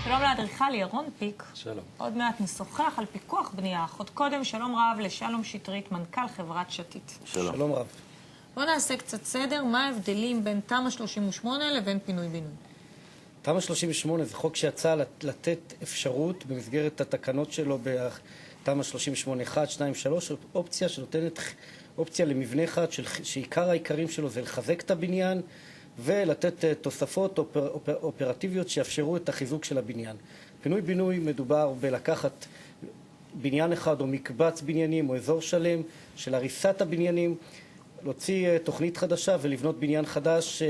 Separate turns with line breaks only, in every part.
שלום לאדריכל ירון פיק.
שלום.
עוד מעט נשוחח על פיקוח בנייה. עוד קודם שלום רב לשלום שטרית, מנכ"ל חברת שתית.
שלום רב.
בואו נעשה קצת סדר, מה ההבדלים בין תמ"א 38 לבין פינוי-בינוי?
תמ"א 38 זה חוק שיצא לתת אפשרות במסגרת התקנות שלו בתמ"א 38 1, 2, 3, אופציה שנותנת אופציה למבנה אחד שעיקר העיקרים שלו זה לחזק את הבניין ולתת תוספות אופרטיביות שיאפשרו את החיזוק של הבניין. פינוי-בינוי מדובר בלקחת בניין אחד או מקבץ בניינים או אזור שלם של הריסת הבניינים, להוציא תוכנית חדשה ולבנות בניין חדש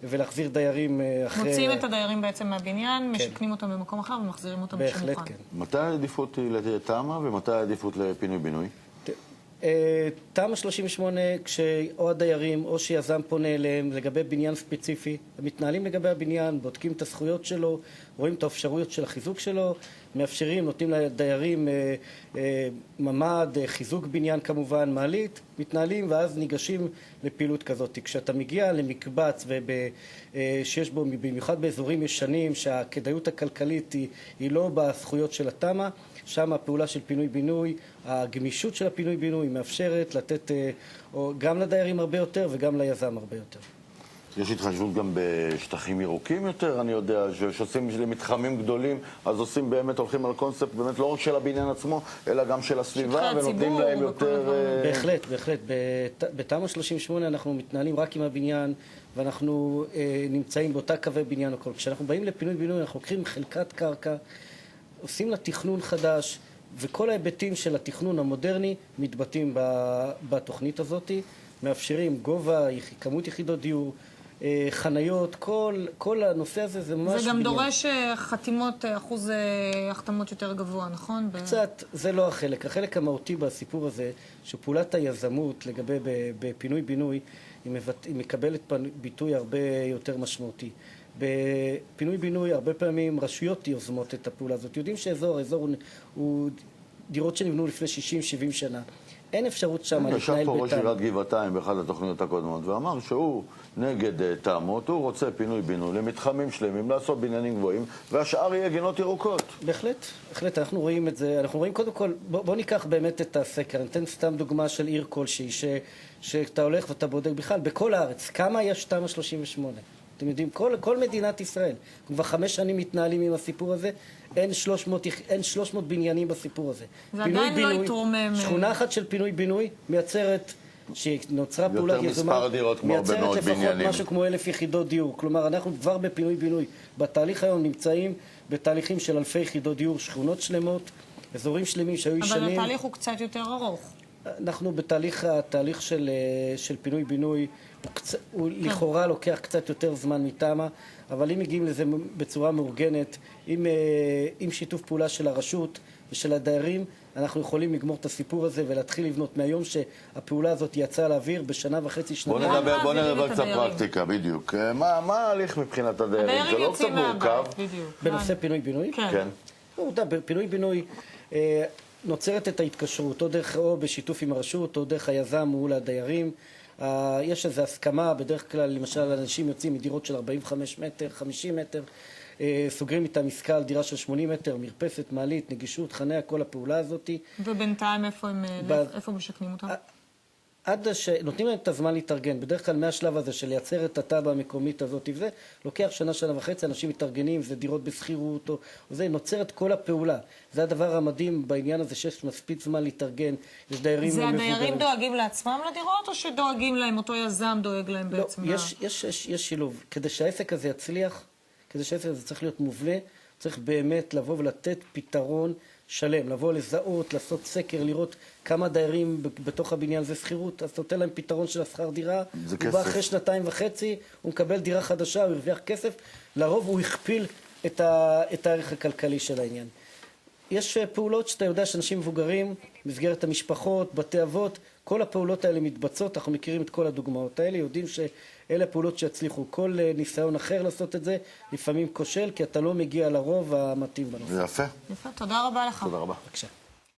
ולהחזיר דיירים אחרי...
מוציאים את הדיירים בעצם מהבניין, משכנים אותם במקום אחר ומחזירים אותם שמוכן.
בהחלט כן.
מתי העדיפות לתמ"א ומתי העדיפות לפינוי-בינוי?
תמ"א 38, כשאו הדיירים או שיזם פונה אליהם לגבי בניין ספציפי, הם מתנהלים לגבי הבניין, בודקים את הזכויות שלו, רואים את האפשרויות של החיזוק שלו, מאפשרים, נותנים לדיירים ממ"ד, חיזוק בניין כמובן, מעלית, מתנהלים ואז ניגשים לפעילות כזאת. כשאתה מגיע למקבץ שיש בו, במיוחד באזורים ישנים, שהכדאיות הכלכלית היא לא בזכויות של התמ"א, שם הפעולה של פינוי-בינוי, הגמישות של הפינוי-בינוי מאפשרת לתת גם לדיירים הרבה יותר וגם ליזם הרבה יותר.
יש התחשבות גם בשטחים ירוקים יותר, אני יודע, שעושים למתחמים גדולים, אז עושים באמת, הולכים על קונספט באמת לא רק של הבניין עצמו, אלא גם של הסביבה, ונותנים להם יותר...
בהחלט, בהחלט. בתמ"א 38 אנחנו מתנהלים רק עם הבניין, ואנחנו נמצאים באותה קווי בניין הכל. כשאנחנו באים לפינוי-בינוי, אנחנו לוקחים חלקת קרקע, עושים לה תכנון חדש, וכל ההיבטים של התכנון המודרני מתבטאים בתוכנית הזאת, מאפשרים גובה, כמות יחידות דיור, חניות, כל הנושא הזה זה ממש בניין.
זה גם דורש חתימות, אחוז החתמות יותר גבוה, נכון?
קצת, זה לא החלק. החלק המהותי בסיפור הזה, שפעולת היזמות לגבי בפינוי-בינוי, היא מקבלת ביטוי הרבה יותר משמעותי. בפינוי-בינוי הרבה פעמים רשויות יוזמות את הפעולה הזאת. יודעים שאזור הוא דירות שנבנו לפני 60-70 שנה. אין אפשרות שם להתנהל
ישב פה ראש עיריית גבעתיים באחת התוכניות הקודמות ואמר שהוא נגד תמ"אות, הוא רוצה פינוי-בינוי למתחמים שלמים, לעשות בניינים גבוהים, והשאר יהיה גינות ירוקות.
בהחלט, בהחלט, אנחנו רואים את זה. אנחנו רואים קודם כל, בוא ניקח באמת את הסקר. ניתן סתם דוגמה של עיר כלשהי, שאתה הולך ואתה בודק בכלל, בכל הארץ, כמה יש תמ"א 38? אתם יודעים, כל מדינת ישראל, כבר 5 שנים מתנהלים עם הסיפור הזה, אין 300 בניינים בסיפור הזה.
זה עדיין לא יתרומם.
שכונה אחת של פינוי-בינוי מייצרת, שנוצרה פעולה
יותר
יזומה,
מספר דירות כמו במאות
מייצרת לפחות
בניינים.
משהו כמו 1,000 יחידות דיור. כלומר, אנחנו כבר בפינוי-בינוי. בתהליך היום נמצאים בתהליכים של אלפי יחידות דיור, שכונות שלמות, אזורים שלמים שהיו ישנים.
אבל התהליך הוא קצת יותר ארוך.
אנחנו התהליך של פינוי-בינוי, הוא לכאורה לוקח קצת יותר זמן מתמ"א, אבל אם מגיעים לזה בצורה מאורגנת, עם שיתוף פעולה של הרשות ושל הדיירים, אנחנו יכולים לגמור את הסיפור הזה ולהתחיל לבנות מהיום שהפעולה הזאת יצאה לאוויר בשנה וחצי, שנתיים.
בוא נדבר קצת פרקטיקה, בדיוק. מה ההליך מבחינת הדיירים? זה לא קצת מורכב?
בנושא פינוי-בינוי?
כן.
פינוי-בינוי נוצרת את ההתקשרות, או בשיתוף עם הרשות, או דרך היזם מול הדיירים. יש איזו הסכמה, בדרך כלל, למשל, אנשים יוצאים מדירות של 45 מטר, 50 מטר, סוגרים איתם עסקה על דירה של 80 מטר, מרפסת, מעלית, נגישות, חניה, כל הפעולה הזאת.
ובינתיים איפה משכנים אותם?
נותנים להם את הזמן להתארגן. בדרך כלל מהשלב הזה של לייצר את התב"ע המקומית הזאת, וזה לוקח שנה וחצי, אנשים מתארגנים, זה דירות בסחירות, או זה נוצרת כל הפעולה. זה הדבר המדהים בעניין הזה, שיש מספיק זמן להתארגן, יש דיירים מבוגרים.
זה הדיירים דואגים לעצמם לדירות, או שדואגים להם, אותו יזם דואג להם בעצמם?
לא, יש שילוב. כדי שהעסק הזה יצליח, כדי שהעסק הזה צריך להיות מובנה, צריך באמת לבוא ולתת פתרון שלם, לבוא לזהות, לעשות סקר, לראות כמה דיירים בתוך הבניין זה שכירות, אז נותן להם פתרון של השכר דירה, הוא בא אחרי 2.5 הוא מקבל דירה חדשה, הוא הרוויח כסף, לרוב הוא הכפיל את הערך הכלכלי של העניין. יש פעולות שאתה יודע שאנשים מבוגרים, מסגרת המשפחות, בתי אבות, כל הפעולות האלה מתבצעות, אנחנו מכירים את כל הדוגמאות האלה, יודעים שאלה הפעולות שיצליחו. כל ניסיון אחר לעשות את זה, לפעמים כושל, כי אתה לא מגיע לרוב המתאים בנושא.
יפה.
יפה, תודה רבה לך.
תודה רבה.
בבקשה.